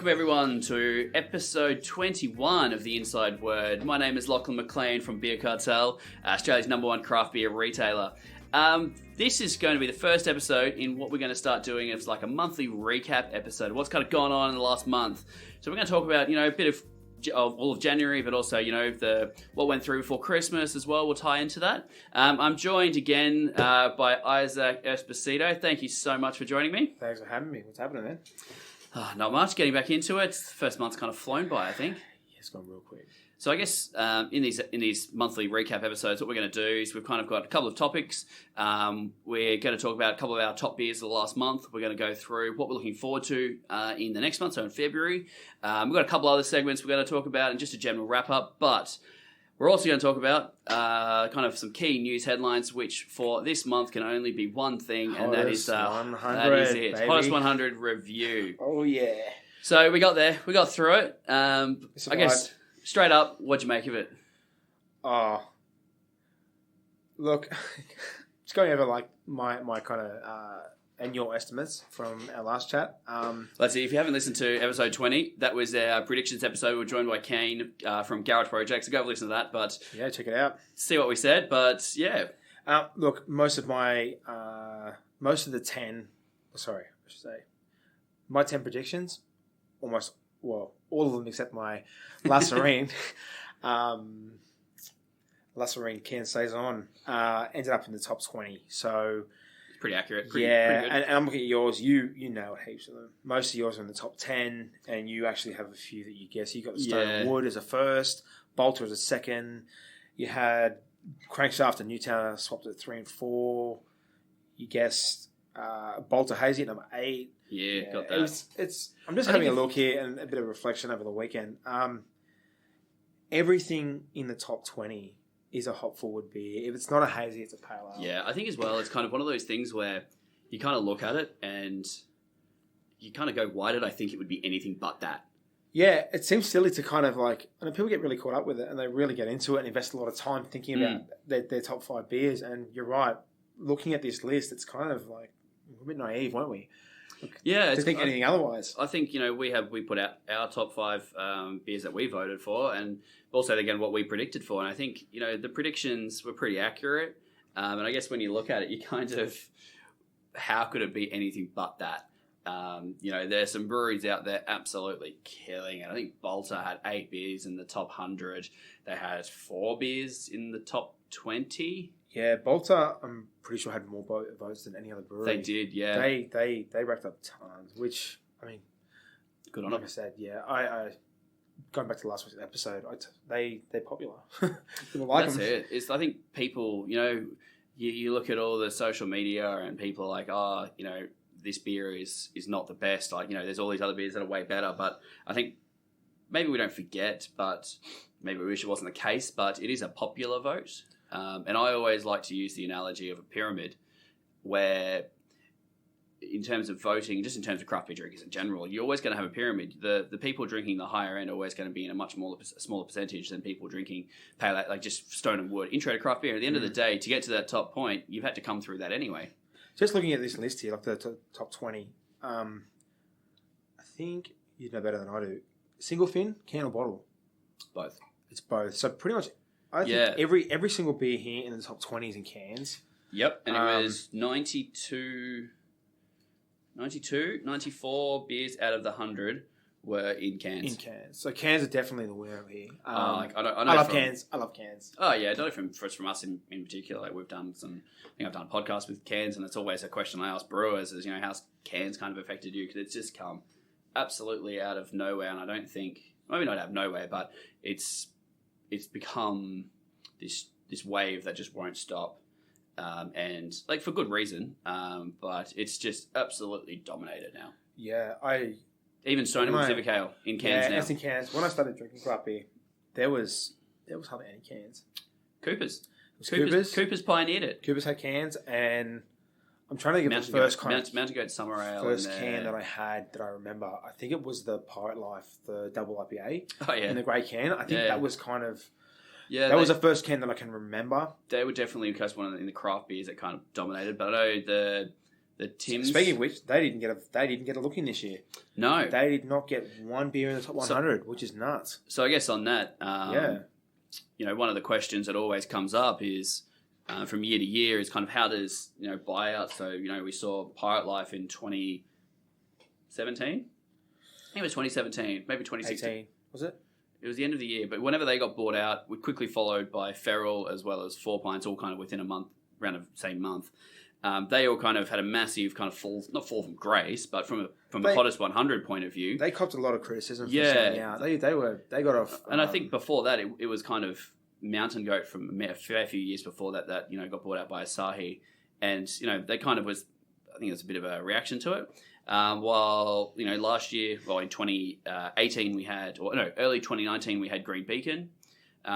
welcome everyone to episode 21 of The Inside Word. My name is Lachlan McLean from Beer Cartel, Australia's #1 craft beer retailer. This is going to be the first episode in what we're going to start doing. It's like a monthly recap episode of what's kind of gone on in the last month. So we're going to talk about, a bit of all of January, but also, what went through before Christmas as well. We'll tie into that. I'm joined again by Isaac Esposito. Thank you so much for joining me. Thanks for having me. What's happening, man? Not much. Getting back into it. The first month's kind of flown by, I think. Yeah, it's gone real quick. So I guess in these monthly recap episodes, what we're going to do is we've kind of got a couple of topics. We're going to talk about a couple of our top beers of the last month. We're going to go through what we're looking forward to in the next month, so in February. We've got a couple other segments we're going to talk about and just a general wrap-up. But we're also going to talk about kind of some key news headlines, which for this month can only be one thing, and that is it. Baby. Hottest 100 review. Oh, yeah. So we got there. We got through it. I guess... Straight up, what'd you make of it? Oh, look, just going over like my kind of annual estimates from our last chat. Let's see, if you haven't listened to episode 20, that was our predictions episode. We were joined by Kane from Garage Project, so go have a listen to that. But yeah, check it out. See what we said, but yeah. Look, most of the 10, my 10 predictions, almost, well, all of them except my Lacerine Can Saison ended up in the top 20. So it's pretty accurate. Pretty good. And I'm looking at yours. You nailed heaps of them. Most of yours are in the top 10, and you actually have a few that you guess. You got the Stone Wood as a first, Bolter as a second. You had Crankshaft and Newtown swapped at 3 and 4. You guessed Bolter Hazy at number 8. Yeah, got that. I'm just having a look here and a bit of reflection over the weekend. Everything in the top 20 is a hop forward beer. If it's not a hazy, it's a pale ale. Yeah, I think as well, it's kind of one of those things where you kind of look at it and you kind of go, why did I think it would be anything but that? Yeah, it seems silly to kind of like, and people get really caught up with it and they really get into it and invest a lot of time thinking about their top 5 beers. And you're right, looking at this list, it's kind of like a bit naive, weren't we? To think anything otherwise. I think we put out our top 5 beers that we voted for, and also again what we predicted for. And I think the predictions were pretty accurate. And I guess when you look at it, you kind of, how could it be anything but that? There's some breweries out there absolutely killing it. I think Bolter had 8 beers in the top 100. They had 4 beers in the top 20. Yeah, Bolter, I'm pretty sure had more votes than any other brewery. They did, yeah. They racked up tons, which, I mean, good on like them. I said, yeah. I going back to last week's episode, they're popular. People like That's them. it. I think people, you look at all the social media and people are like, this beer is not the best. Like, there's all these other beers that are way better. But I think maybe we don't forget, but maybe we wish it wasn't the case, but it is a popular vote. And I always like to use the analogy of a pyramid where in terms of voting, just in terms of craft beer drinkers in general, you're always going to have a pyramid. The people drinking the higher end are always going to be in a much smaller percentage than people drinking pale, like just Stone and Wood. Intro to craft beer, at the end of the day, to get to that top point, you've had to come through that anyway. Just looking at this list here, like the top 20, I think you'd know better than I do. Single fin, can or bottle? Both. It's both. So pretty much, I think every single beer here in the top 20 is in cans. Yep, and it was 92, 94 beers out of the 100 were in cans. In cans. So cans are definitely the winner here. I love cans. I love cans. Oh, yeah. Not from us in particular. Like we've done I think I've done podcasts with cans, and it's always a question I ask brewers is, how's cans kind of affected you? Because it's just come absolutely out of nowhere, and I don't think, maybe not out of nowhere, but it's become this wave that just won't stop. And like for good reason, but it's just absolutely dominated now. Yeah, even Stone and Pacific Ale in cans now. Yeah, it's in cans. When I started drinking craft beer, there was hardly any cans. Coopers pioneered it. Coopers had cans, and I'm trying to think of the first Mountain Goat Summer Ale. First can that I had that I remember. I think it was the Pirate Life, the double IPA. Oh yeah, in the grey can. I think that was kind of. Yeah, that was the first can that I can remember. They were definitely one in the craft beers that kind of dominated. But I know The Tim's. Speaking of which, they didn't get a look in this year. No, they did not get one beer in the top 100, which is nuts. So I guess on that, one of the questions that always comes up is from year to year is kind of how does buyout. So we saw Pirate Life in 2017. I think it was 2017, maybe 2016. 18, was it? It was the end of the year, but whenever they got bought out, we quickly followed by Feral as well as Four Pints, all kind of within a month, around the same month. They all kind of had a massive kind of not fall from grace, but from a hottest 100 point of view, they copped a lot of criticism for selling out. They got off, and I think before that it was kind of Mountain Goat from a fair few years before that got bought out by Asahi, and they kind of was. I think it was a bit of a reaction to it. While last year, in 2018 early 2019 we had Green Beacon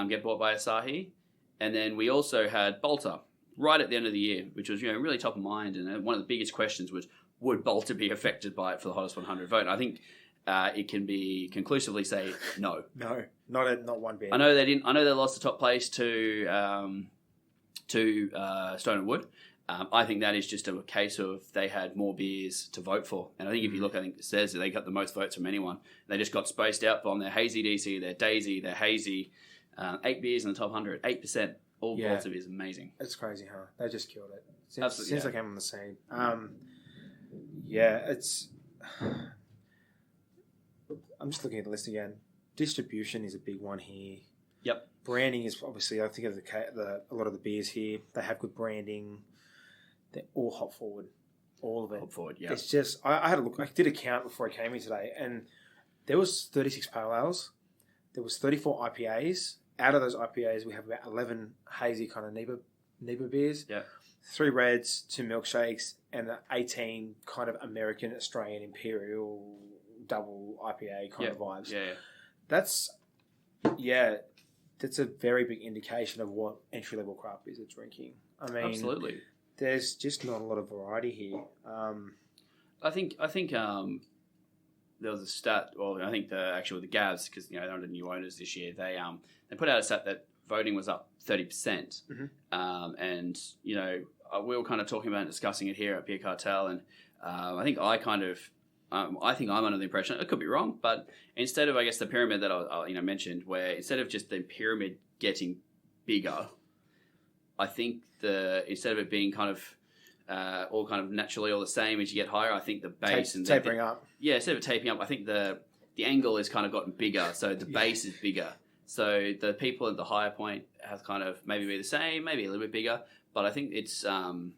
get bought by Asahi, and then we also had Bolter right at the end of the year, which was really top of mind. And one of the biggest questions was, would Bolter be affected by it for the hottest 100 vote? And I think it can be conclusively say no. No, not one bit. I know they didn't. I know they lost the top place to Stone and Wood. I think that is just a case of they had more beers to vote for. And I think if you look, I think it says that they got the most votes from anyone. They just got spaced out on their Hazy DC, their Daisy, their Hazy. 8 beers in the top 100, 8%. All Bolter beers, amazing. It's crazy, huh? They just killed it. Since they came on the scene. It's... I'm just looking at the list again. Distribution is a big one here. Yep. Branding is obviously, I think of a lot of the beers here, they have good branding. They're all hop forward. All of it. Hop forward, yeah. It's just, I had a look, I did a count before I came here today, and there was 36 pale ales, there was 34 IPAs. Out of those IPAs, we have about 11 hazy kind of Neighbor beers. Yeah. 3 reds, 2 milkshakes, and 18 kind of American, Australian, Imperial, double IPA kind of vibes. Yeah. That's a very big indication of what entry-level craft beers are drinking. I mean, absolutely. There's just not a lot of variety here. I think there was a stat. Well, I think the Gavs, because they're under new owners this year. They put out a stat that voting was up 30%, and we were kind of talking about and discussing it here at Beer Cartel, and I think I think I'm under the impression, it could be wrong, but instead of the pyramid that I mentioned, where instead of just the pyramid getting bigger, I think instead of it being kind of all kind of naturally all the same as you get higher, I think the base and tapering up. Yeah, instead of tapering up, I think the angle has kind of gotten bigger, so the base is bigger. So the people at the higher point have kind of maybe be the same, maybe a little bit bigger, but I think it's the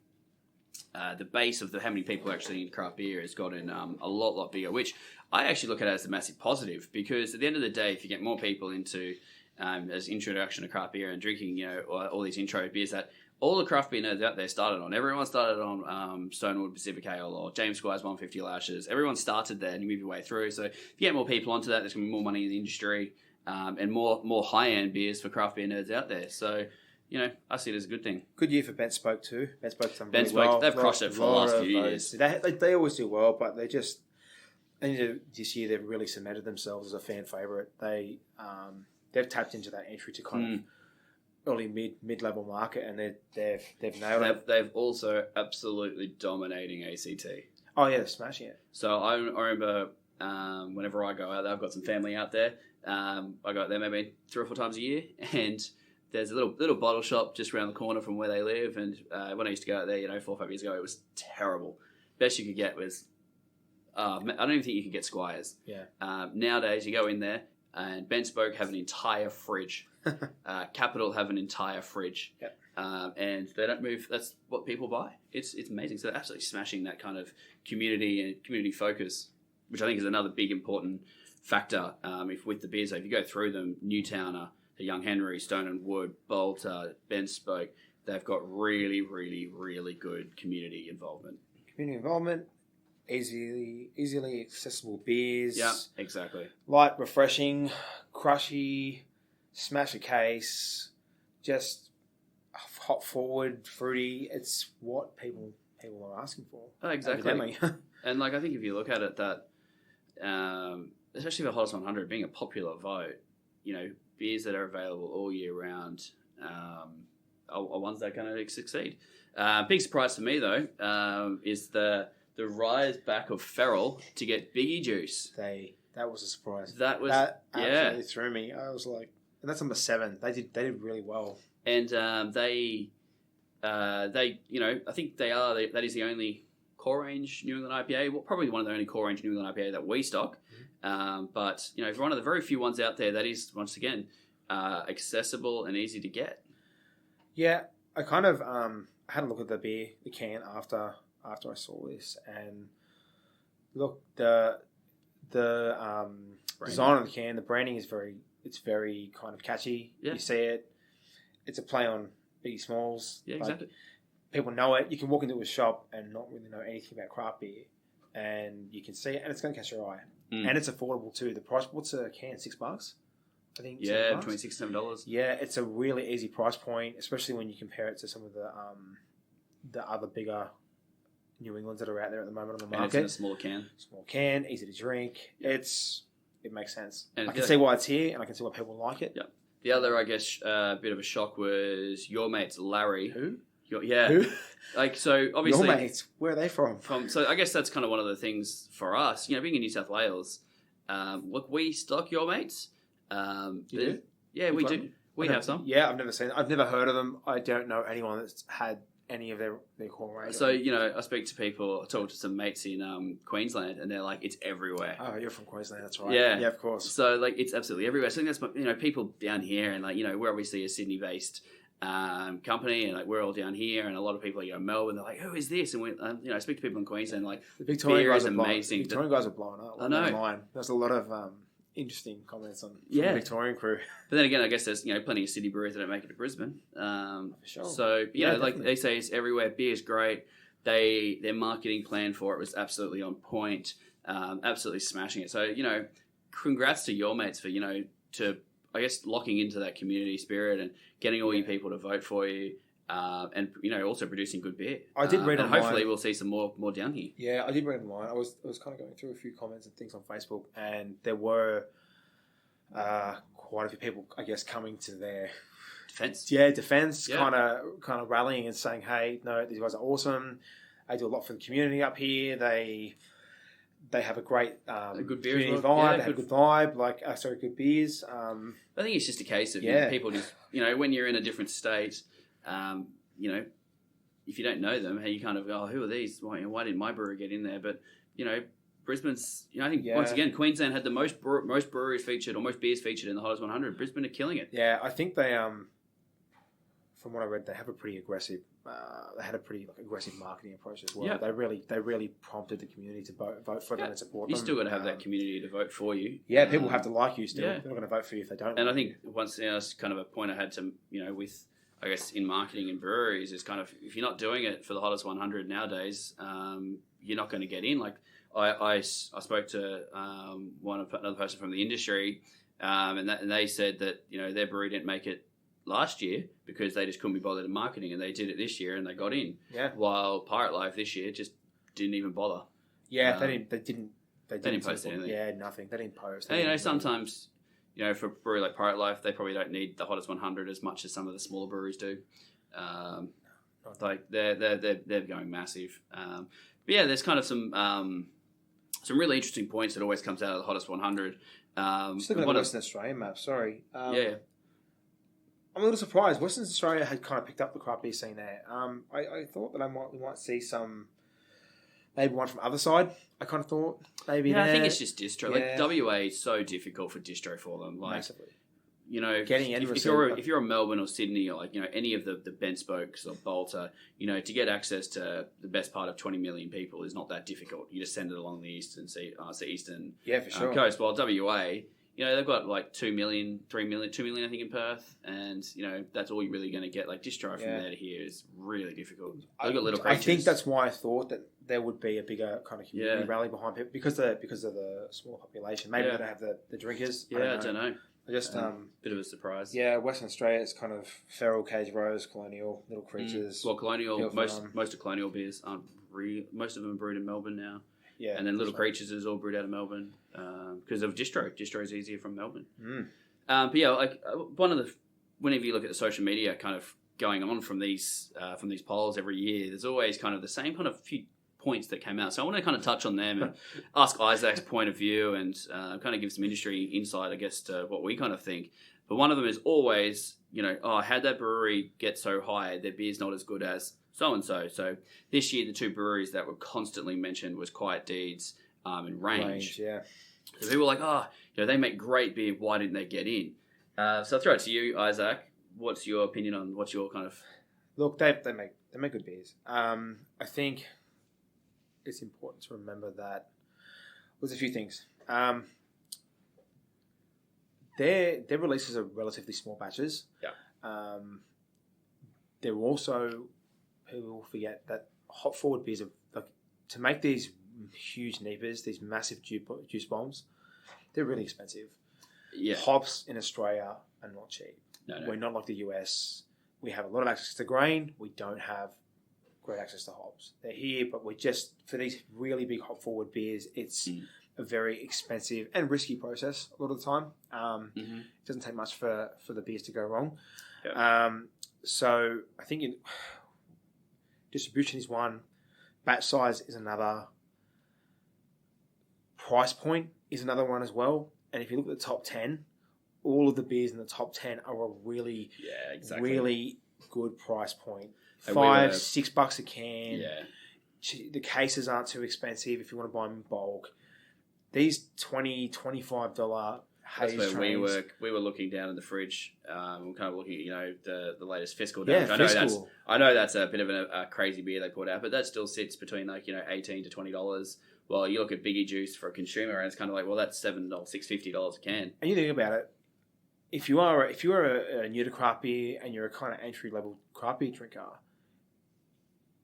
base of how many people actually in craft beer has gotten a lot bigger, which I actually look at as a massive positive, because at the end of the day, if you get more people into as introduction to craft beer and drinking, all these intro beers that all the craft beer nerds out there started on. Everyone started on Stonewood Pacific Ale or James Squire's 150 Lashes. Everyone started there and you move your way through. So if you get more people onto that, there's going to be more money in the industry and more high-end beers for craft beer nerds out there. So, I see it as a good thing. Good year for Bent Spoke too. Bent Spoke's done really well. They've crushed it for the last few years. They always do well, but they just... this year they've really cemented themselves as a fan favourite. They've tapped into that entry to kind of early mid-level market, and they've nailed it. They've also absolutely dominating ACT. Oh yeah, they're smashing it. So I remember whenever I go out there, I've got some family out there. I go out there maybe 3 or 4 times a year, and there's a little bottle shop just around the corner from where they live. And when I used to go out there, 4 or 5 years ago, it was terrible. Best you could get was I don't even think you could get Squires. Yeah. Nowadays, you go in there, and Ben Spoke have an entire fridge. Capital have an entire fridge. Yep. And they don't move. That's what people buy. It's amazing. So they're absolutely smashing that kind of community and community focus, which I think is another big important factor. With the beers, if you go through them, Newtowner, the Young Henry, Stone and Wood, Bolter, Ben Spoke, they've got really, really, really good community involvement. Easily accessible beers. Yeah, exactly. Light, refreshing, crushy, smash a case, just hop forward, fruity. It's what people are asking for. Oh, exactly. And I think if you look at it, that especially for Hottest 100 being a popular vote, beers that are available all year round are ones that are going to succeed. Big surprise for me though is the rise back of Feral to get Biggie Juice. That was a surprise. That absolutely threw me. I was like, and that's number 7. They did really well. And they I think that is the only core range New England IPA. Well, probably one of the only core range New England IPA that we stock. But one of the very few ones out there that is once again accessible and easy to get. Yeah, I kind of had a look at the can after I saw this, and look, the design of the can, the branding is very kind of catchy. Yeah. You see it. It's a play on Biggie Smalls. Yeah, exactly. People know it. You can walk into a shop and not really know anything about craft beer, and you can see it, and it's going to catch your eye. And it's affordable too. The price, what's a can? $6? I think. Yeah, $26, $7. Yeah, it's a really easy price point, especially when you compare it to some of the other bigger New Englands that are out there at the moment on the market. And it's in a small can, easy to drink. It makes sense. And I can like, see why it's here, and I can see why people like it. Yeah. The other, I guess, bit of a shock was your mate's Larry. Who? Who? Like, so obviously, your mates. Where are they from? So I guess that's kind of one of the things for us. Being in New South Wales, look, we stock your mates. You do? Yeah, we do. We have some. Yeah, I've never seen it. I've never heard of them. I don't know anyone that's had any of their core range. So, I speak to people, I talk to some mates in Queensland, and they're like, it's everywhere. Oh, you're from Queensland, that's right. Yeah. Yeah, of course. So, like, it's absolutely everywhere. So I think that's, people down here, and, like, we're obviously a Sydney-based company, and, like, we're all down here, and a lot of people are Melbourne, they're like, who is this? And, we, I speak to people in Queensland, like, the Victorian beer guys is amazing. The Victorian guys are blowing up. I know. Online. There's a lot of interesting comments on the Victorian crew. But then again, I guess there's plenty of city breweries that don't make it to Brisbane. For sure. So like they say, it's everywhere. Beer's great. Their marketing plan for it was absolutely on point. Absolutely smashing it. So congrats to your mates for to I guess locking into that community spirit and getting all your people to vote for you. And also producing good beer. I did read and online. hopefully we'll see some more down here. Yeah, I did read online. I was kind of going through a few comments and things on Facebook, and there were quite a few people, I guess, coming to their defense. Yeah, defense, kind of rallying and saying, "Hey, no, these guys are awesome. They do a lot for the community up here. They have a great a good beer vibe. Yeah, they have a good vibe. Good beers. I think it's just a case of people just when you're in a different state. If you don't know them, how you kind of go, oh, who are these? Why didn't my brewery get in there? But, Brisbane's, I think, once again, Queensland had the most breweries featured, or most beers featured in the Hottest 100. Brisbane are killing it. Yeah, I think they, from what I read, they have a pretty aggressive, aggressive marketing approach as well. Yeah. They really prompted the community to vote for them and support them. You still got to have that community to vote for you. Yeah, people have to like you still. Yeah. They're not going to vote for you if they don't. And I think that's kind of a point I had to, with, I guess, in marketing and breweries is kind of, if you're not doing it for the Hottest 100 nowadays, you're not going to get in. Like I spoke to another person from the industry, and they said that their brewery didn't make it last year because they just couldn't be bothered in marketing, and they did it this year and they got in. Yeah. While Pirate Life this year just didn't even bother. Yeah, they didn't post anything. Yeah, nothing. They didn't post. And, sometimes. For a brewery like Pirate Life, they probably don't need the Hottest 100 as much as some of the smaller breweries do. Like they're going massive. But yeah, there's kind of some really interesting points that always comes out of the Hottest 100. Just looking at the Western Australian map. Sorry. Yeah. I'm a little surprised. Western Australia had kind of picked up the craft beer scene there. I thought that we might see some. Maybe one from other side. I kind of thought maybe. Yeah, I think it's just distro. Yeah. Like WA is so difficult for distro for them. Like, massively. Getting if you're a Melbourne or Sydney or any of the Ben Spokes or Bolter, to get access to the best part of 20 million people is not that difficult. You just send it along the eastern for sure. Coast. While WA, they've got like 2 million, 3 million, 2 million I think in Perth, and that's all you're really going to get. Like distro from there to here is really difficult. They've got little creatures. I think that's why I thought that there would be a bigger kind of community rally behind people because of the small population. Maybe they don't have the drinkers. Yeah, I don't know. Just bit of a surprise. Yeah, Western Australia is kind of Feral, Cage Rose, Colonial, Little Creatures. Well, Colonial, most of Colonial beers aren't most of them are brewed in Melbourne now. Yeah, and then Little Creatures is all brewed out of Melbourne because of distro. Distro is easier from Melbourne. Mm. But yeah, like whenever you look at the social media kind of going on from these polls every year, there's always kind of the same kind of few points that came out. So I want to kind of touch on them and ask Isaac's point of view and kind of give some industry insight, I guess, to what we kind of think. But one of them is always, how'd that brewery get so high? Their beer's not as good as so-and-so. So this year, the two breweries that were constantly mentioned was Quiet Deeds and Range. Yeah. So people were like, they make great beer. Why didn't they get in? So I'll throw it to you, Isaac. What's your opinion on what's your kind of... Look, they make good beers. I think it's important to remember that there's a few things. Their releases are relatively small batches. Yeah. They're also, people forget that hop forward beers are like, to make these huge NEPAs, these massive juice bombs, they're really expensive. Yeah. Hops in Australia are not cheap. No. We're not like the US. We have a lot of access to grain. We don't have great access to hops. They're here, but we're just, for these really big hop forward beers, it's a very expensive and risky process a lot of the time. It doesn't take much for the beers to go wrong. Yeah. So I think distribution is one, batch size is another, price point is another one as well. And if you look at the top 10, all of the beers in the top 10 are a really, really good price point. $5-6 a can. Yeah. The cases aren't too expensive if you want to buy them in bulk. These $20, $25 haze That's where trains. we were looking down in the fridge. We're kind of looking at, the latest fiscal Yeah, data. I know that's a bit of a crazy beer they put out, but that still sits between $18 to $20. Well, you look at Biggie Juice for a consumer, and it's kind of like, well, that's $6.50 a can. And you think about it, if you are a new to craft beer and you're a kind of entry level craft beer drinker,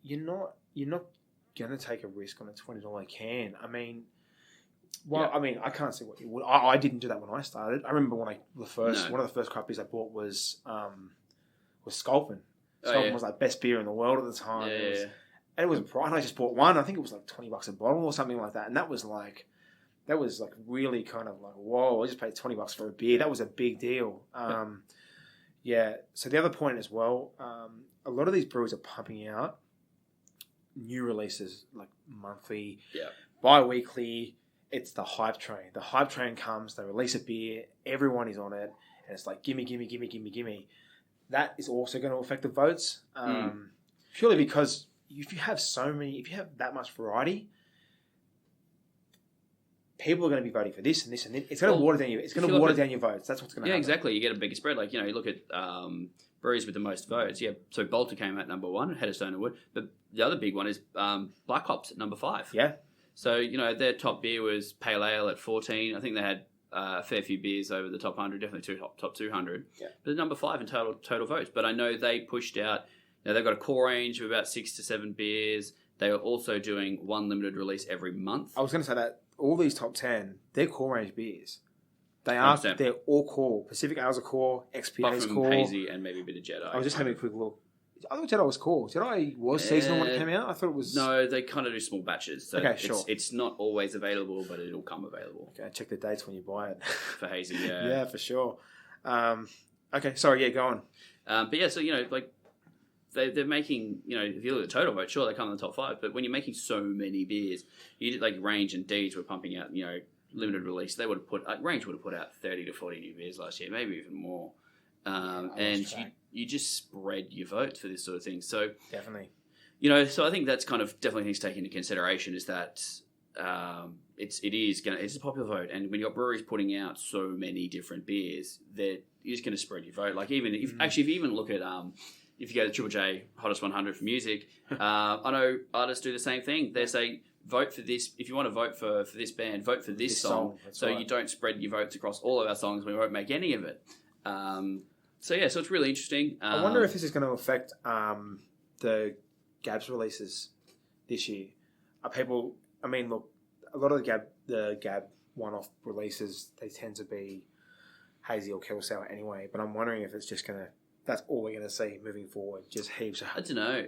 you're not going to take a risk on a $20 can. I mean, I can't see what you would. I didn't do that when I started. I remember one of the first craft beers I bought was Sculpin. Sculpin was like best beer in the world at the time. And it was a price. And I just bought one. I think it was like $20 a bottle or something like that. And that was like really kind of like, whoa, I just paid $20 for a beer. That was a big deal. So the other point as well, a lot of these breweries are pumping out new releases like monthly, bi-weekly. It's the hype train. The hype train comes, they release a beer, everyone is on it, and it's like, gimme. That is also going to affect the votes. Purely because if you have that much variety, people are going to be voting for this and this and this. It's going to water down your votes. That's what's going to happen. Yeah, exactly. You get a bigger spread. Like, you look at breweries with the most votes. Yeah, so Bolter came out number 1, ahead of Stone and Wood. But the other big one is Black Hops at number 5. Yeah. So, their top beer was Pale Ale at 14. I think they had a fair few beers over the top 100, definitely top 200. Yeah. But number 5 in total votes. But I know they pushed out, they've got a core range of about 6 to 7 beers. They are also doing one limited release every month. I was going to say that all these top 10, they're core range beers. They're all core. Pacific Ales are core, XPA is core. Hazy and maybe a bit of Jedi. I was just having a quick look. I thought Jedi was core. Jedi was seasonal when it came out? I thought it was... No, they kind of do small batches. So okay, sure. It's not always available, but it'll come available. Okay, check the dates when you buy it. For Hazy, yeah. Yeah, for sure. Okay, sorry, go on. But yeah, so, they're making, if you look at the total vote, sure, they come in the top 5, but when you're making so many beers, you did like Range and Deeds were pumping out, limited release. They would have Range would have put out 30 to 40 new beers last year, maybe even more. And you just spread your votes for this sort of thing. So definitely, so I think that's kind of definitely things to take into consideration is that it's a popular vote, and when you've got breweries putting out so many different beers, you're just going to spread your vote. Like even if you even look at if you go to Triple J Hottest 100 for music, I know artists do the same thing. They say, vote for this. If you want to vote for this band, vote for this song. So right. You don't spread your votes across all of our songs. We won't make any of it. So it's really interesting. I wonder if this is going to affect the Gabs releases this year. Look, a lot of the Gab one-off releases, they tend to be hazy or kettle sour anyway. But I'm wondering if it's just going to... That's all we're going to see moving forward. Just heaps of... I don't know.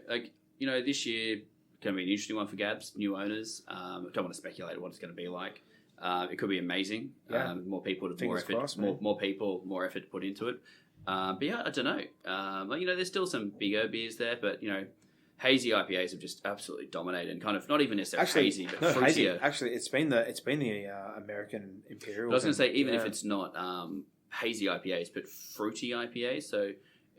This year going to be an interesting one for Gabs, new owners. I don't want to speculate what it's going to be like. It could be amazing. Yeah. More people, more effort, more effort put into it. But yeah, I don't know. There's still some bigger beers there, but hazy IPAs have just absolutely dominated, and kind of not even necessarily hazy, but fruitier. Hazy. Actually, it's been the American Imperial. But I was going to say, even if it's not hazy IPAs, but fruity IPAs, so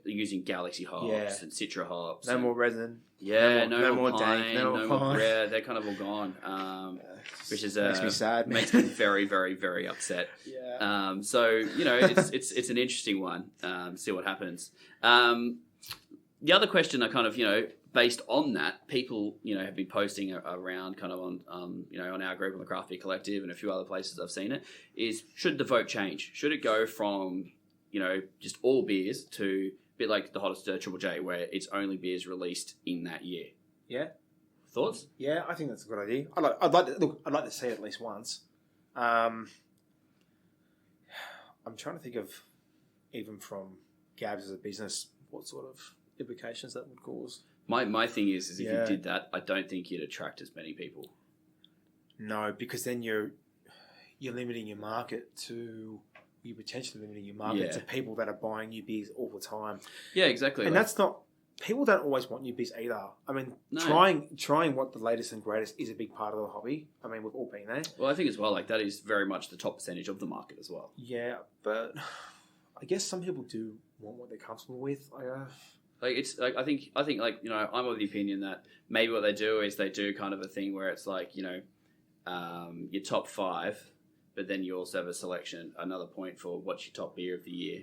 they're using Galaxy hops and Citra hops. No more resin. Yeah, no more dank, pine, no more pine. Yeah, they're kind of all gone. Which is makes me sad. Makes me very, very, very upset. Yeah. It's an interesting one. See what happens. The other question I kind of based on that, people have been posting around kind of on on our group on the Craft Beer Collective and a few other places I've seen it, is should the vote change? Should it go from just all beers to a bit like the hottest Triple J, where it's only beers released in that year? Yeah. Thoughts? Yeah, I think that's a good idea. I'd like to see it at least once. I'm trying to think of, even from Gabs as a business, what sort of implications that would cause. My thing is if you did that, I don't think you'd attract as many people. No, because then you're limiting your market to. You're potentially limiting your market to people that are buying new beers all the time. Yeah, exactly. And that's not. People don't always want new beers either. I mean, trying what the latest and greatest is a big part of the hobby. I mean, we've all been there. Well, I think as well, that is very much the top percentage of the market as well. Yeah, but I guess some people do want what they're comfortable with. I think I'm of the opinion that maybe what they do is they do kind of a thing where it's your top 5, but then you also have a selection, another point for what's your top beer of the year.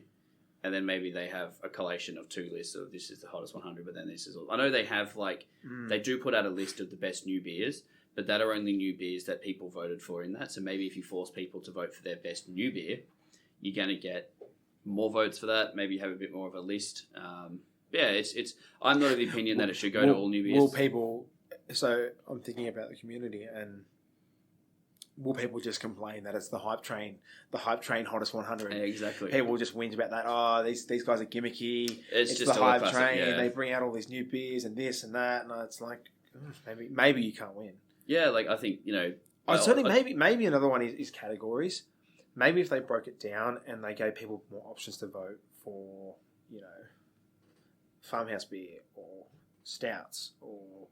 And then maybe they have a collation of 2 lists of this is the hottest 100, but then this is all. I know they have they do put out a list of the best new beers, but that are only new beers that people voted for in that. So maybe if you force people to vote for their best new beer, you're going to get more votes for that. Maybe you have a bit more of a list. It's. I'm not of the opinion that it should go to all new beers. Will people? So I'm thinking about the community, and will people just complain that it's the hype train hottest 100? Yeah, exactly. People will just whinge about that. Oh, these guys are gimmicky. It's just the hype classic, train. Yeah. They bring out all these new beers and this and that, and it's like maybe you can't win. Yeah, I think maybe another one is categories. Maybe if they broke it down and they gave people more options to vote for, farmhouse beer or stouts or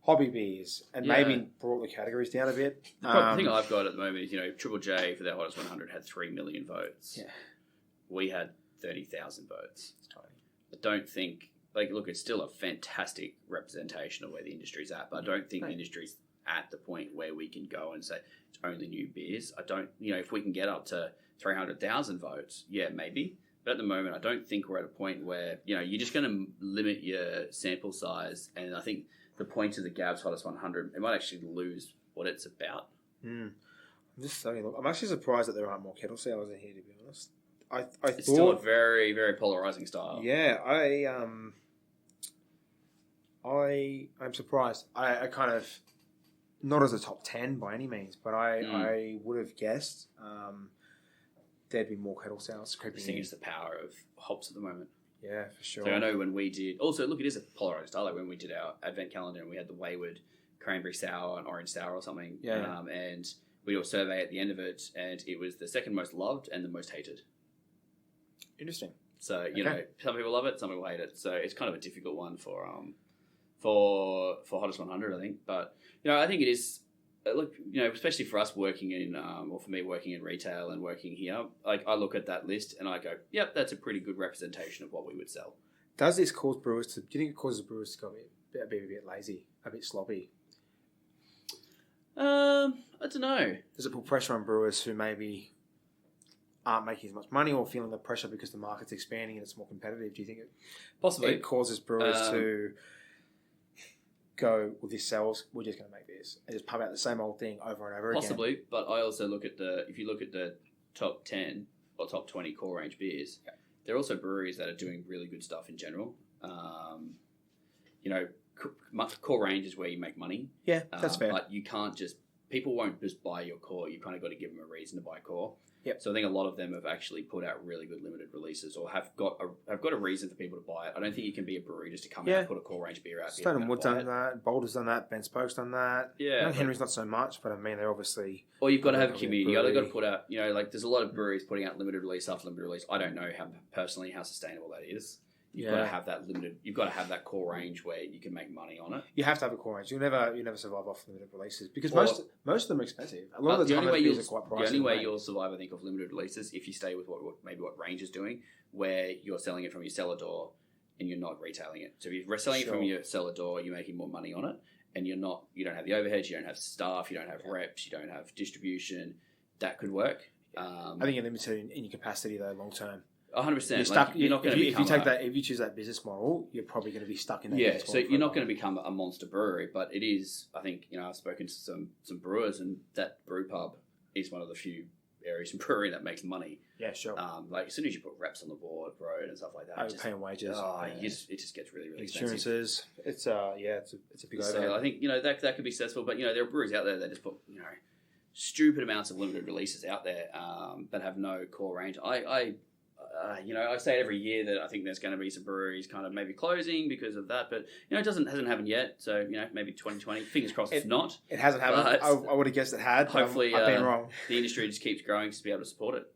hobby beers, and maybe brought the categories down a bit. The thing I've got at the moment is, Triple J for their hottest 100 had 3 million votes. Yeah. We had 30,000 votes. It's tiny. I don't think, look, it's still a fantastic representation of where the industry's at, but I don't think the industry's at the point where we can go and say it's only new beers. I don't, if we can get up to 300,000 votes, yeah, maybe. But at the moment, I don't think we're at a point where, you're just going to limit your sample size. And I think the point of the Gabs Hottest 100, it might actually lose what it's about. I'm just saying, look, I'm actually surprised that there aren't more kettle sours in here, to be honest. It's still a very, very polarizing style. Yeah, I'm surprised. I kind of, not as a top 10 by any means, but I would have guessed there'd be more kettle sours creeping in. I think it's the power of hops at the moment. Yeah, for sure. So I know when we did... Also, look, it is a polarized style. When we did our advent calendar and we had the Wayward cranberry sour and orange sour or something. Yeah. And we did a survey at the end of it, and it was the second most loved and the most hated. Interesting. So, some people love it, some people hate it. So it's kind of a difficult one for Hottest 100, I think. But, I think it is... Look, especially for us working in, or for me working in retail and working here, I look at that list and I go, yep, that's a pretty good representation of what we would sell. Does this cause brewers to? Do you think it causes brewers to go a bit lazy, a bit sloppy? I don't know. Does it put pressure on brewers who maybe aren't making as much money or feeling the pressure because the market's expanding and it's more competitive? Do you think it causes brewers to go, well, this sells, we're just going to make this, and just pump out the same old thing over and over again? Possibly, but I also look at if you look at the top 10 or top 20 core range beers, there are also breweries that are doing really good stuff in general. Core range is where you make money. Yeah, that's fair. But you can't just people won't just buy your core. You kind of got to give them a reason to buy core. Yep. So I think a lot of them have actually put out really good limited releases, or have got a reason for people to buy it. I don't think you can be a brewery just to come out and put a core range beer out. Stone and Wood done that. Boulder's done that. Ben Spoke's done that. Yeah. Henry's not so much, but I mean, they're obviously. Or you've got to have a community. You've got to put out. Like there's a lot of breweries putting out limited release after limited release. I don't know how sustainable that is. You've got to have that limited. You've got to have that core range where you can make money on it. You have to have a core range. You never survive off limited releases because most of them are expensive. A lot of the time, beers are quite pricey. The only way you'll survive, I think, of limited releases if you stay with what Range is doing, where you're selling it from your cellar door and you're not retailing it. So if you're selling it from your cellar door, you're making more money on it, and you don't have the overheads, you don't have staff, you don't have reps, you don't have distribution. That could work. I think you're limited in your capacity though, long term. 100%. You're not going to if you choose that business model, you're probably going to be stuck in that. Yeah, so you're not going to become a monster brewery, but it is. I think I've spoken to some brewers, and that brew pub is one of the few areas in brewing that makes money. Yeah, sure. Like as soon as you put reps on the board, road and stuff like that, paying wages. It just gets really insurances. Expensive. It's a big overhead. So I think that could be successful, but there are breweries out there that just put stupid amounts of limited releases out there that have no core range. I say it every year that I think there's going to be some breweries kind of maybe closing because of that, but it hasn't happened yet. So maybe 2020. Fingers crossed, it's not. It hasn't happened. I would have guessed it had. Hopefully, I've been wrong. The industry just keeps growing to be able to support it.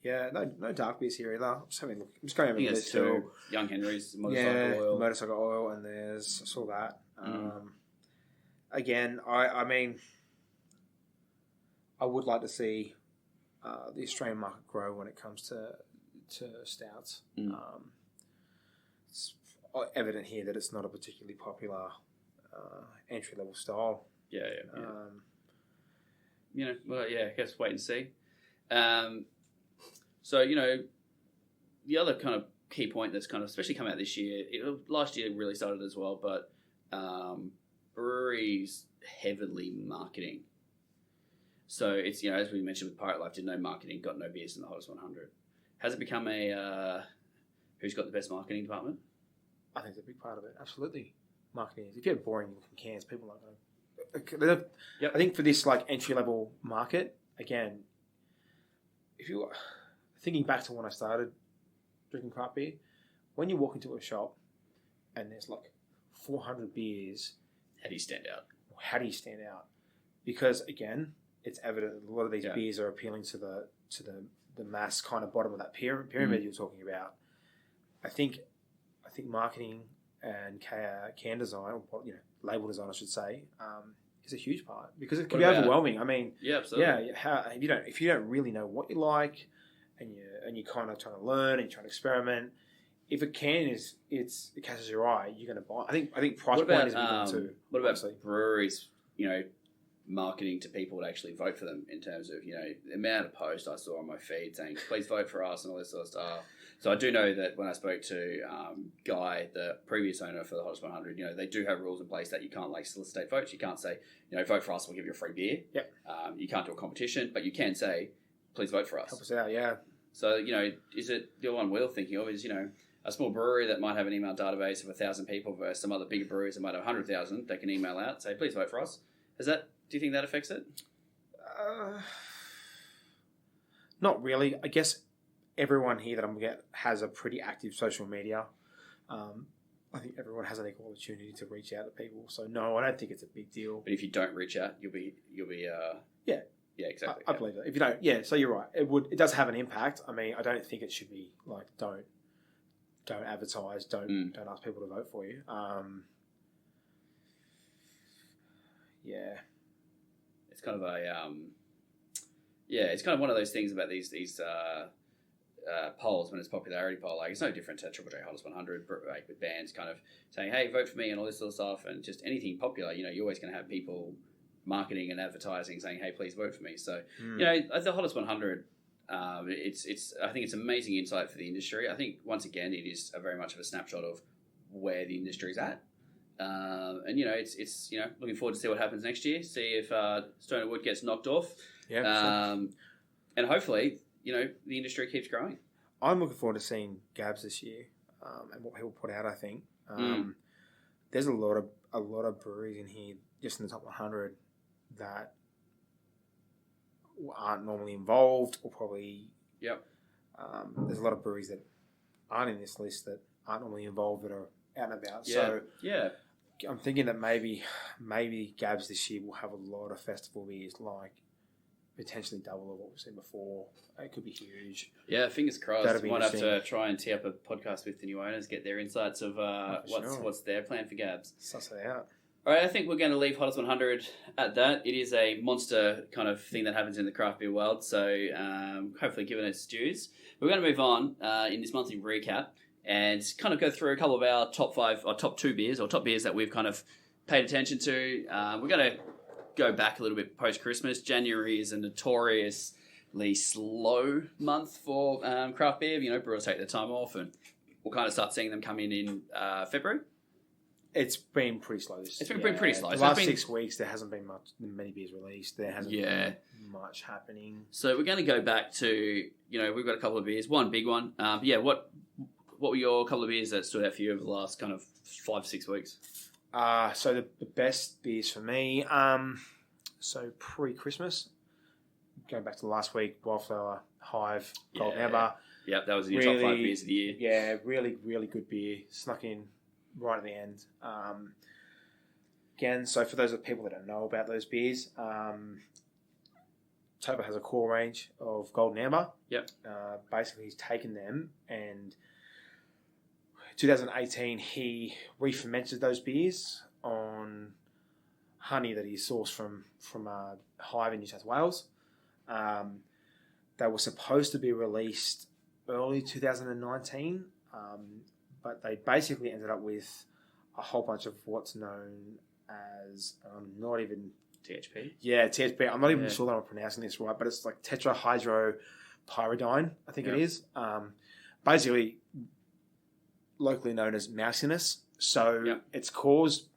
Yeah, no dark beers here either. I'm just going over the list too. Young Henry's, Motorcycle Oil, and I saw that. Again, I mean, I would like to see the Australian market grow when it comes to stouts. It's evident here that it's not a particularly popular entry level style. I guess wait and see. So the other kind of key point that's kind of especially come out this year, last year really started as well, but breweries heavily marketing. So it's as we mentioned with Pirate Life, did no marketing, got no beers in the hottest 100. Has it become who's got the best marketing department? I think it's a big part of it. Absolutely, marketing is. If you have boring looking cans, people aren't going to. Yep. I think for this entry level market, again, if you thinking back to when I started drinking craft beer, when you walk into a shop and there's 400 beers, how do you stand out? Because again, it's evident that a lot of these beers are appealing to the mass kind of bottom of that pyramid you're talking about. I think marketing and can design, or label design, I should say, is a huge part because it can be overwhelming. I mean, absolutely. If you don't really know what you like, and you're kind of trying to learn and you're trying to experiment, if a can it catches your eye, you're going to buy. I think price point is a big one too. What about breweries? Marketing to people to actually vote for them in terms of the amount of posts I saw on my feed saying please vote for us and all this sort of stuff. So I do know that when I spoke to Guy, the previous owner for the Hottest 100, they do have rules in place that you can't solicit votes. You can't say vote for us, we'll give you a free beer. Yep. You can't do a competition, but you can say please vote for us. Help us out, yeah. So is it the one we're thinking of is a small brewery that might have an email database of 1,000 people versus some other bigger breweries that might have 100,000 that can email out say please vote for us. Do you think that affects it? Not really. I guess everyone here that I'm going to get has a pretty active social media. I think everyone has an equal opportunity to reach out to people. So no, I don't think it's a big deal. But if you don't reach out, you'll be yeah, exactly. I believe that. If you don't, so you're right. It does have an impact. I mean, I don't think it should be don't advertise, don't ask people to vote for you. Yeah. It's kind of it's kind of one of those things about these polls when it's popularity poll. It's no different to Triple J Hottest 100 with bands kind of saying, "Hey, vote for me" and all this sort of stuff, and just anything popular. You're always going to have people marketing and advertising saying, "Hey, please vote for me." So at the Hottest 100, it's I think it's amazing insight for the industry. I think once again it is very much of a snapshot of where the industry's at. And it's looking forward to see what happens next year. See if Stone and Wood gets knocked off. Yeah. Sure. And hopefully, the industry keeps growing. I'm looking forward to seeing Gabs this year and what he'll put out. I think there's a lot of breweries in here, just in the top 100, that aren't normally involved, or probably Yep. there's a lot of breweries that aren't in this list that aren't normally involved that are out and about. Yeah. So yeah. I'm thinking that maybe Gabs this year will have a lot of festival beers, like potentially double of what we've seen before. It could be huge. Yeah, fingers crossed. That'd be Might have to interesting. try and tee up a podcast with the new owners, get their insights of what's their plan for Gabs. Suss it out. All right, I think we're going to leave Hottest 100 at that. It is a monster kind of thing that happens in the craft beer world, so hopefully given its dues. We're going to move on in this monthly recap and kind of go through a couple of our top 5 or top 2 beers or top beers that we've kind of paid attention to. We're going to go back a little bit post-Christmas. January is a notoriously slow month for craft beer. You know, brewers take their time off, and we'll kind of start seeing them come in February. It's been pretty slow. It's been pretty slow. The So last it's been- 6 weeks, there hasn't been many beers released. There hasn't Yeah. been much happening. So we're going to go back to, we've got a couple of beers. One big one. What were your couple of beers that stood out for you over the last kind of 5-6 weeks? So the best beers for me, so pre-Christmas, going back to last week, Wildflower, Hive, Golden Amber. Yep, that was your top 5 beers of the year. Yeah, really, really good beer. Snuck in right at the end. Again, so for those of people that don't know about those beers, Topher has a core range of Golden Amber. Yep. Basically, he's taken them and 2018 he re-fermented those beers on honey that he sourced from Hive in New South Wales. They were supposed to be released early 2019, but they basically ended up with a whole bunch of what's known as not even THP? Yeah, THP. I'm not even sure that I'm pronouncing this right, but it's like tetrahydropyridine, I think it is. Basically, locally known as mousiness. So it's caused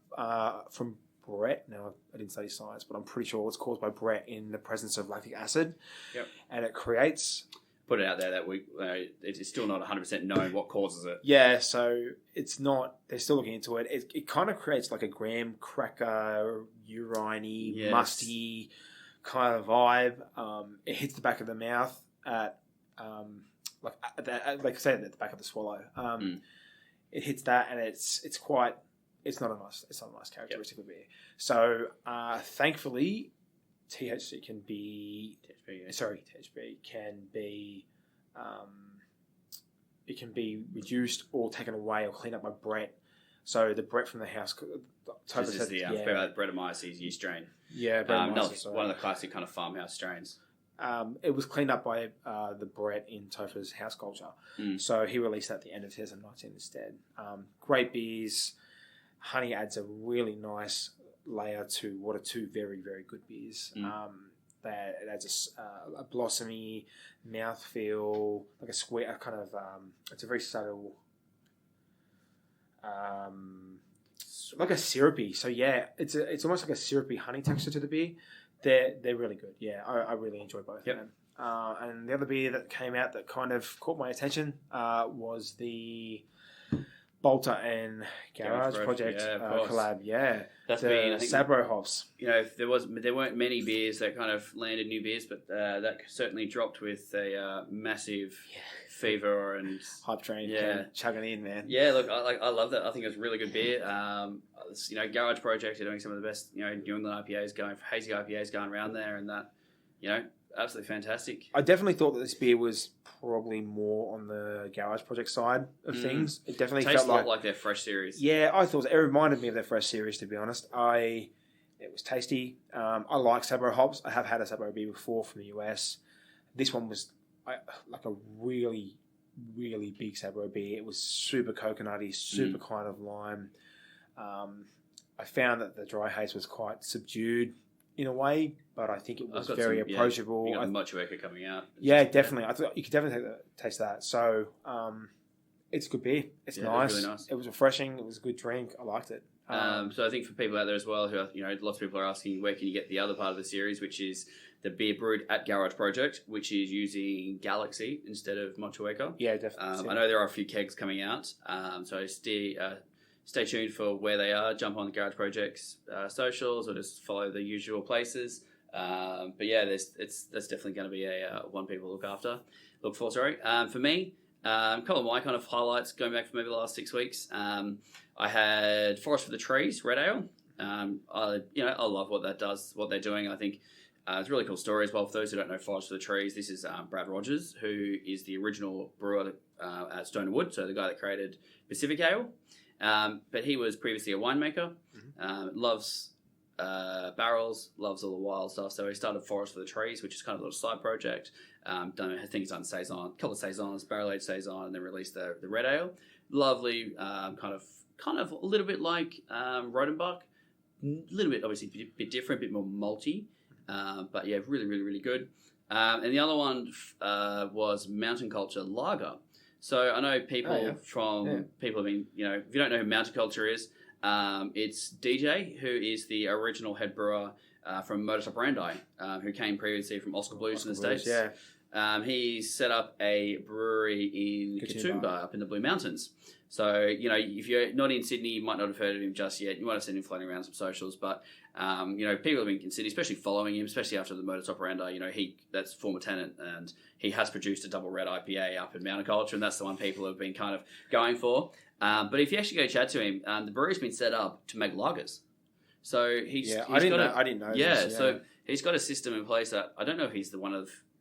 from Brett. Now, I didn't study science, but I'm pretty sure it's caused by Brett in the presence of lactic acid. Yep. And it creates... Put it out there that it's still not 100% known what causes it. Yeah, so it's not... They're still looking into it. It kind of creates like a graham cracker, urine-y, musty kind of vibe. It hits the back of the mouth at... like I said, at the back of the swallow. It hits that, and it's quite... It's not a nice characteristic of beer. So, thankfully, THC can be... THC can be... it can be reduced or taken away or cleaned up by Brett. So the Brett from the house... This is the Brettanomyces yeast strain. Yeah, Brettanomyces. One of the classic kind of farmhouse strains. It was cleaned up by the Brett in Topher's house culture. So he released that at the end of 2019 instead. Great beers. Honey adds a really nice layer to what are 2 very, very good beers. That it adds a blossomy mouthfeel, like a sweet, kind of, it's a very subtle, like a syrupy. So yeah, it's almost like a syrupy honey texture to the beer. They're really good. Yeah, I really enjoy both of them. And the other beer that came out that kind of caught my attention was the Bolter and Garage Project collab. Yeah, that's the been, I think, Sabro hops. There weren't many beers that kind of landed new beers, but that certainly dropped with a massive fever and hype train. Chugging in, man. Yeah, look, I love that. I think it's a really good beer. Garage Project are doing some of the best, New England IPAs hazy IPAs going around there, and that, absolutely fantastic. I definitely thought that this beer was probably more on the Garage Project side of things. It definitely tastes felt a lot like their Fresh series. Yeah, I thought it reminded me of their Fresh series, to be honest. It was tasty. I like Sabro hops. I have had a Sabro beer before from the US. This one was like a really, really big Sabro beer. It was super coconutty, super kind of lime. I found that the dry haze was quite subdued in a way, but I think it was very approachable. You got Mochueka coming out. Yeah, definitely. I thought you could definitely taste that. So it's a good beer. It's nice. It was really nice. It was refreshing. It was a good drink. I liked it. So I think for people out there as well who are, lots of people are asking where can you get the other part of the series, which is the beer brewed at Garage Project, which is using Galaxy instead of Mochueka. Yeah, definitely. I know there are a few kegs coming out, so stay tuned for where they are. Jump on the Garage Project's socials or just follow the usual places. But yeah, that's definitely going to be a one people look for. Sorry, for me, a couple of my kind of highlights going back for maybe the last 6 weeks. I had Forest for the Trees Red Ale. I love what that does, what they're doing. I think it's a really cool story as well. For those who don't know Forest for the Trees, this is Brad Rogers, who is the original brewer at Stone and Wood, so the guy that created Pacific Ale. But he was previously a winemaker, loves barrels, loves all the wild stuff. So he started Forest for the Trees, which is kind of a little side project. I think he's done saison, a couple of saisons, barrel aged saison, and then released the red ale. Lovely, kind of a little bit like Rodenbach, a little bit obviously a bit different, a bit more malty, but yeah, really, really, really good. And the other one was Mountain Culture Lager. So I know people people have been, if you don't know who Mountain Culture is, it's DJ, who is the original head brewer from Modus Operandi, who came previously from Oscar Blues in the States. Yeah. He set up a brewery in Katoomba up in the Blue Mountains. So, if you're not in Sydney, you might not have heard of him just yet. You might have seen him floating around some socials, but, people have been in Sydney, especially following him, especially after the Modus Operandi. That's former tenant, and he has produced a double red IPA up in Mountain Culture, and that's the one people have been kind of going for. But if you actually go chat to him, the brewery's been set up to make lagers. So I didn't know. Yeah, this, so he's got a system in place that I don't know if he's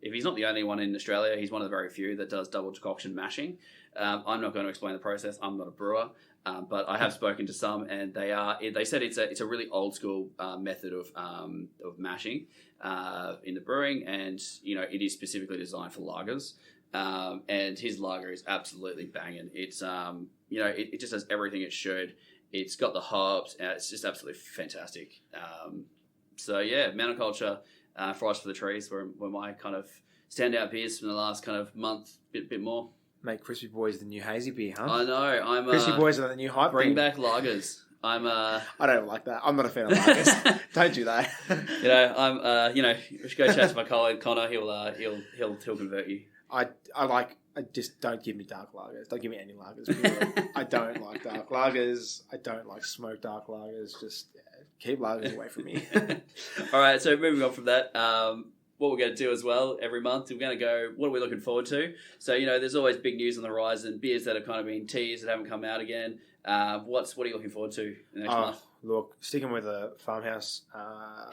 if he's not the only one in Australia, he's one of the very few that does double decoction mashing. I'm not going to explain the process. I'm not a brewer, but I have spoken to some, and they said it's a really old school method of mashing in the brewing, and it is specifically designed for lagers. And his lager is absolutely banging. It's it just does everything it should. It's got the hops, and it's just absolutely fantastic. So yeah, Mountain Culture, Forest for the Trees were my kind of standout beers from the last kind of month, bit more. Mate, Crispy Boys the new hazy beer, huh? I know. Crispy Boys are the new hype. Bring back lagers. I don't like that. I'm not a fan of lagers. Don't do that. We should go chat to my colleague Connor. He'll convert you. I just don't give me dark lagers. Don't give me any lagers. Really. I don't like dark lagers. I don't like smoked dark lagers. Just keep lagers away from me. All right. So moving on from that, what we're going to do as well every month, we're going to go, what are we looking forward to? So, there's always big news on the horizon, beers that have kind of been teased that haven't come out again. What are you looking forward to in the next month? Look, sticking with the farmhouse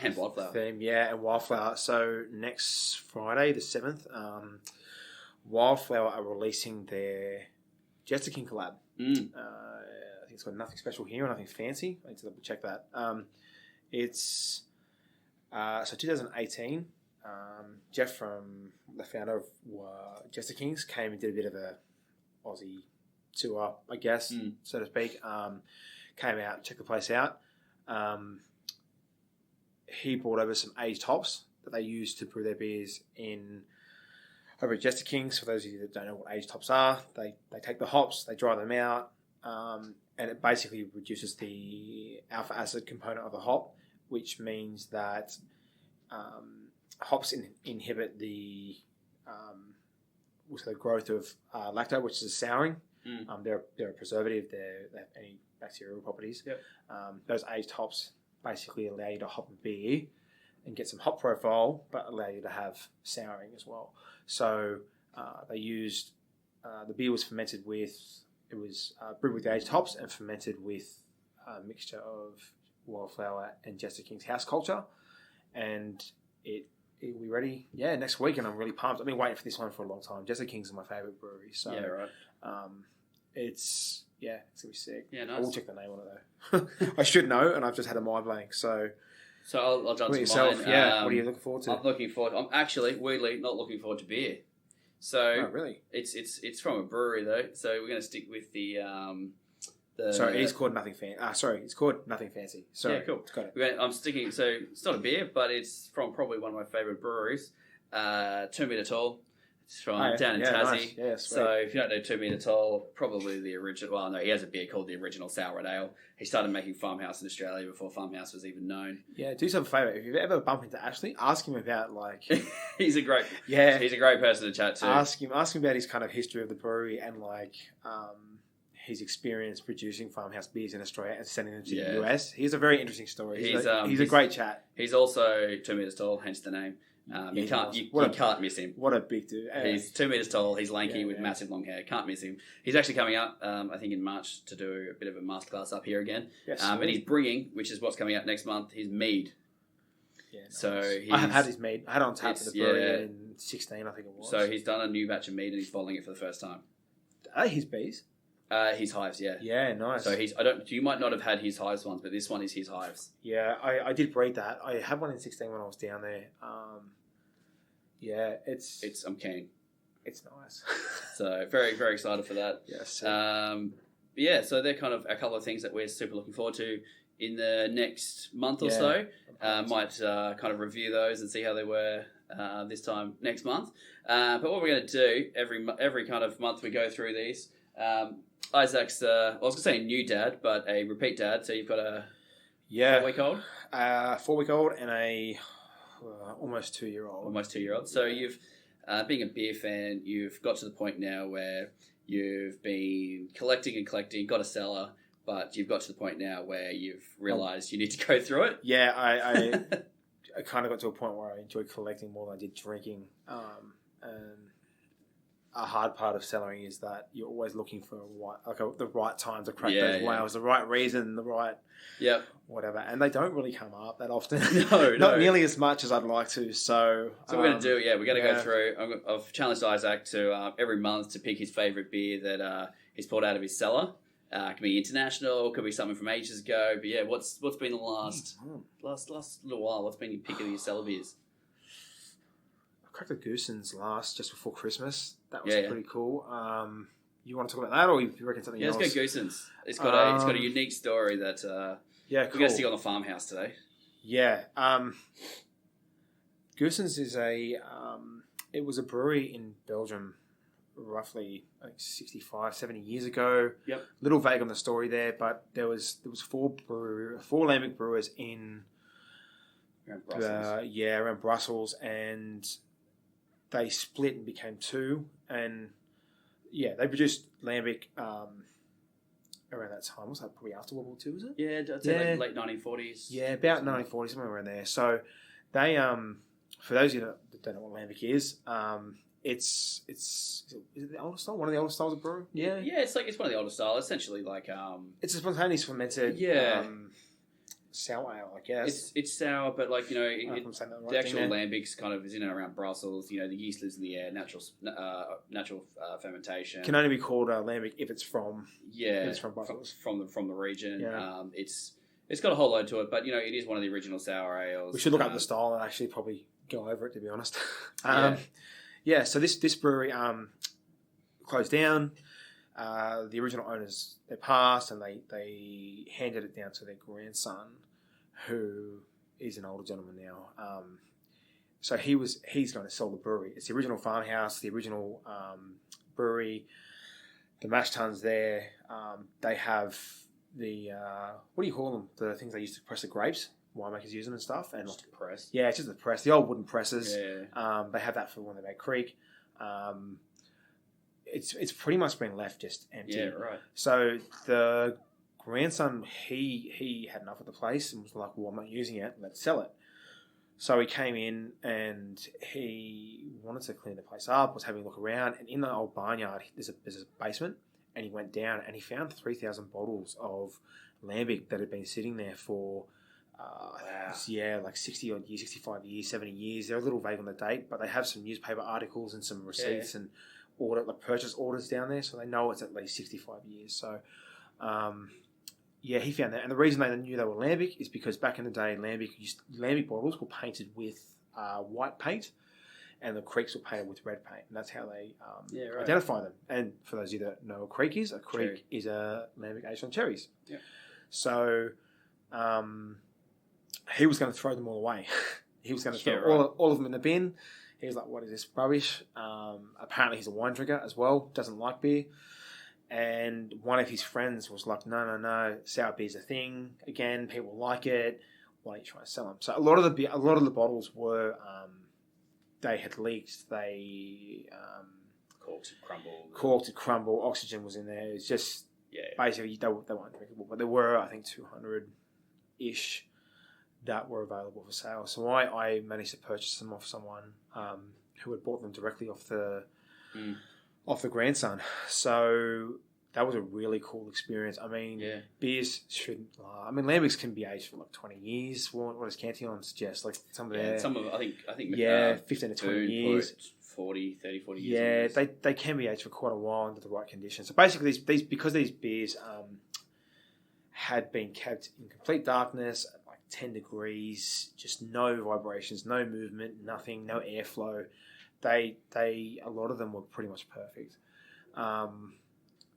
and wildflower theme, and wildflower. So next Friday, the 7th, Wildflower are releasing their Jester King collab. I think it's got Nothing Special Here and Nothing Fancy. I need to double check that. It's 2018. Jeff, from the founder of Jester Kings, came and did a bit of a Aussie tour, I guess, so to speak. Came out, checked the place out. He brought over some aged hops that they use to brew their beers over at Jester Kings. For those of you that don't know what aged hops are, they take the hops, they dry them out, and it basically reduces the alpha acid component of the hop, which means that hops inhibit the growth of lacto, which is souring. They're a preservative. They have any bacterial properties. Yep. Those aged hops basically allow you to hop a beer and get some hop profile, but allow you to have souring as well. So they used the beer was fermented with brewed with the aged hops and fermented with a mixture of Wildflower and Jester King's house culture, and it will be ready next week, and I'm really pumped. I've been waiting for this one for a long time. Jester King's are my favourite brewery, so yeah, right. It's gonna be sick. Yeah, nice. I will check the name on it though. I should know, and I've just had a mind blank. So I'll jump to mine. What are you looking forward to? I'm actually weirdly not looking forward to beer. So really, it's from a brewery though. So we're going to stick with the. Sorry, it's called Nothing Fancy. It's called Nothing Fancy. Sorry, yeah, cool. Got it. I'm sticking. So it's not a beer, but it's from probably one of my favourite breweries. 2 Metre Tall. It's from down in Tassie. Nice. Yeah, so if you don't know 2 Metre Tall, probably the original. Well, no, he has a beer called the Original Sour Red Ale. He started making Farmhouse in Australia before Farmhouse was even known. Yeah, do yourself a favour. If you ever bump into Ashley, ask him about he's a great person to chat to. Ask him about his kind of history of the brewery and his experience producing farmhouse beers in Australia and sending them to the US. He's a very interesting story. He's a great chat. He's also 2 meters tall, hence the name. You can't miss him. What a big dude. He's 2 meters tall. He's lanky with massive long hair. Can't miss him. He's actually coming up, I think in March, to do a bit of a masterclass up here again. Yes, and he's bringing, which is what's coming out next month, his mead. Yeah, nice. So I have had his mead. I had it on tap for the brewery in 16, I think it was. So he's done a new batch of mead and he's bottling it for the first time. Are his bees? His hives, yeah. Yeah, nice. So you might not have had his hives ones, but this one is his hives. Yeah, I did breed that. I had one in 16 when I was down there. I'm keen. It's nice. So very, very excited for that. Yes. So they're kind of a couple of things that we're super looking forward to in the next month or so. Might kind of review those and see how they were this time next month. But what we're going to do every kind of month we go through these. Isaac's, I was going to say a new dad, but a repeat dad. So you've got a 4-week-old? 4-week-old and a almost 2-year-old. Almost 2-year-old. So you've, being a beer fan, you've got to the point now where you've been collecting, got a cellar, but you've got to the point now where you've realised you need to go through it. Yeah, I kind of got to a point where I enjoyed collecting more than I did drinking. And a hard part of cellaring is that you're always looking for the right time to crack those whales, the right reason, the right whatever. And they don't really come up that often. Not nearly as much as I'd like to. So we're going to do, we're going to go through. I've challenged Isaac to every month to pick his favourite beer that he's pulled out of his cellar. It could be international, could be something from ages ago. But what's been the last little while? What's been your pick of your cellar beers? I cracked the Goosens last, just before Christmas. That was pretty cool. You want to talk about that, or you reckon something else? Let's go Goosens. It's got a unique story that cool. We're going to stick on the farmhouse today. Yeah. Goosens is it was a brewery in Belgium roughly 65, 70 years ago. Yep. Little vague on the story there, but there was 4 lambic brewers in around Brussels. Around Brussels, and they split and became 2, and they produced lambic around that time. Was that probably after World War II? Was it? Yeah, I'd say late 1940s. Yeah, about 1940s, somewhere around there. So they, for those of you that don't know what lambic is, is it the oldest style? One of the oldest styles of brewing? Yeah, it's one of the oldest styles. Essentially, like it's a spontaneous fermented. Sour ale, I guess. It's sour, but the actual lambics kind of is in and around Brussels. The yeast lives in the air, natural fermentation. Can only be called lambic if it's from Brussels, from the region. Yeah. It's got a whole load to it, but it is one of the original sour ales. We should look up the style and actually probably go over it, to be honest. So this brewery closed down. The original owners, they passed, and they handed it down to their grandson, who is an older gentleman now. So he's going to sell the brewery. It's the original farmhouse, the original brewery. The mash tuns there. They have the what do you call them? The things they used to press the grapes. Winemakers use them and stuff. And just a press. Yeah, it's just a press. The old wooden presses. Yeah. They have that for when they make Creek. It's pretty much been left just empty. Yeah, right. So the grandson, he had enough of the place and was like, well, I'm not using it, let's sell it. So he came in and he wanted to clean the place up, was having a look around, and in the old barnyard, there's a basement, and he went down and he found 3,000 bottles of lambic that had been sitting there for, like 60 odd years, 65 years, 70 years. They're a little vague on the date, but they have some newspaper articles and some receipts and purchase orders down there, so they know it's at least 65 years. So, he found that, and the reason they knew they were lambic is because back in the day, lambic bottles were painted with white paint, and the creeks were painted with red paint, and that's how they identify them. And for those of you that know what a creek is a lambic aged on cherries. Yeah. So, he was going to throw them all away. He was going to throw all of them in the bin. He was like, what is this rubbish? Apparently he's a wine drinker as well, doesn't like beer. And one of his friends was like, no, sour beer's a thing. Again, people like it. Why don't you try and sell them? So a lot of the bottles were, they had leaked. They corked, crumbled. Oxygen was in there. It's just basically they weren't drinkable, but there were, I think, 200-ish that were available for sale. So I managed to purchase them off someone who had bought them directly off the grandson. So that was a really cool experience. I mean, beers shouldn't. I mean, lambics can be aged for like 20 years. What does Cantillon suggest? Like some of I think 15 to 20 years. 40 years. Yeah, they can be aged for quite a while under the right conditions. So basically, because these beers had been kept in complete darkness at like 10 degrees, just no vibrations, no movement, nothing, no airflow. A lot of them were pretty much perfect.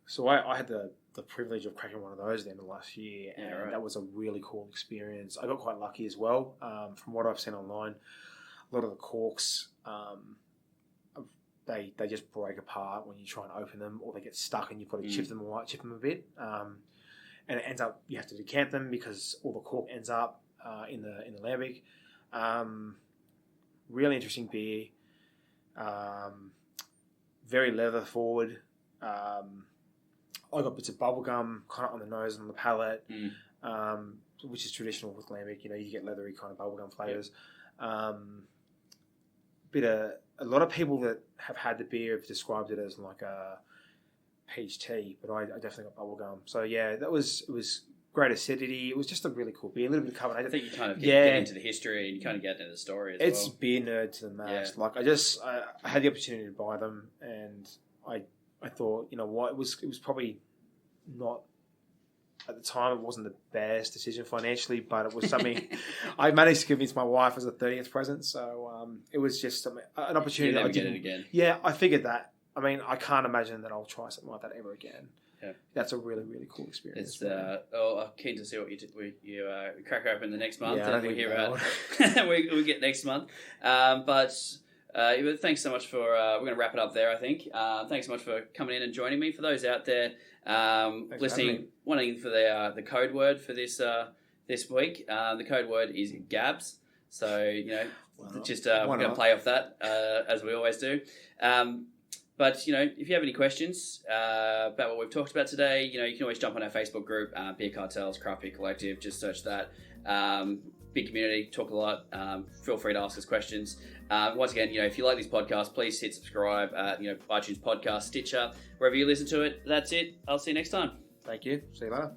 So I had the privilege of cracking one of those at the end of last year, and that was a really cool experience. I got quite lucky as well. From what I've seen online, a lot of the corks, they just break apart when you try and open them, or they get stuck and you've got to chip them a bit. And it ends up, you have to decant them because all the cork ends up in the lambic. Really interesting beer. Very leather forward. I got bits of bubblegum kind of on the nose and on the palate, which is traditional with lambic. You know, you get leathery kind of bubblegum flavours. A lot of people that have had the beer have described it as like a peach tea, but I definitely got bubblegum. So yeah, it was great acidity. It was just a really cool beer, a little bit of carbonate. I think you kind of get into the history and you kind of get into the story as well. It's beer nerd to the max. Yeah. Like I had the opportunity to buy them, and I thought, you know what, it was probably not, at the time, it wasn't the best decision financially, but it was something I managed to convince my wife as a 30th present. So it was just an opportunity. You'll never get it again. Yeah, I figured that. I mean, I can't imagine that I'll try something like that ever again. Yeah. That's a really, really cool experience. It's I'm keen to see what you crack open the next month. Yeah, and we hear about we get next month. But thanks so much for. We're going to wrap it up there, I think. Thanks so much for coming in and joining me. For those out there listening, wanting for the code word for this week, the code word is GABS. So we're going to play off that as we always do. But, if you have any questions about what we've talked about today, you can always jump on our Facebook group, Beer Cartels, Craft Beer Collective. Just search that. Big community, talk a lot. Feel free to ask us questions. Once again, if you like this podcast, please hit subscribe at, iTunes Podcast, Stitcher, wherever you listen to it. That's it. I'll see you next time. Thank you. See you later.